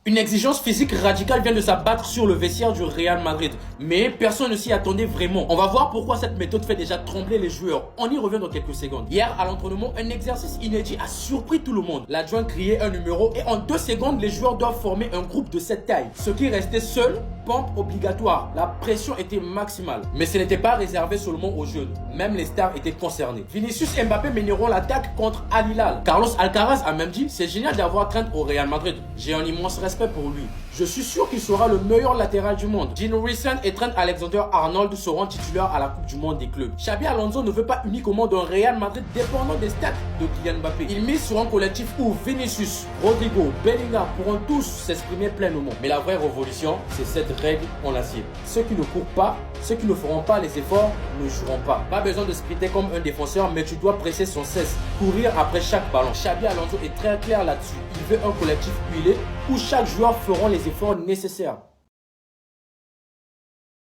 Une exigence physique radicale vient de s'abattre sur le vestiaire du Real Madrid, mais personne ne s'y attendait vraiment. On va voir pourquoi cette méthode fait déjà trembler les joueurs. On y revient dans quelques secondes. Hier, à l'entraînement, un exercice inédit a surpris tout le monde. L'adjoint criait un numéro et en 2 secondes, les joueurs doivent former un groupe de cette taille. Ceux qui restaient seuls, pompe obligatoire. La pression était maximale. Mais ce n'était pas réservé seulement aux jeunes. Même les stars étaient concernés. Vinicius et Mbappé mèneront l'attaque contre Al Hilal. Carlos Alcaraz a même dit: c'est génial d'avoir Trent au Real Madrid. J'ai un immense respect pour lui. Je suis sûr qu'il sera le meilleur latéral du monde. Gino Wilson et Trent Alexander-Arnold seront titulaires à la Coupe du Monde des clubs. Xabi Alonso ne veut pas uniquement d'un Real Madrid dépendant des stats de Kylian Mbappé. Il mise sur un collectif où Vinicius, Rodrigo, Bellingham pourront tous s'exprimer pleinement. Mais la vraie révolution, c'est cette règle en acier. Ceux qui ne courent pas, ceux qui ne feront pas les efforts, ne joueront pas. Pas besoin de sprinter comme un défenseur, mais tu dois presser sans cesse, courir après chaque ballon. Xabi Alonso est très clair là-dessus. Il veut un collectif huilé où chaque joueur fera les efforts nécessaires.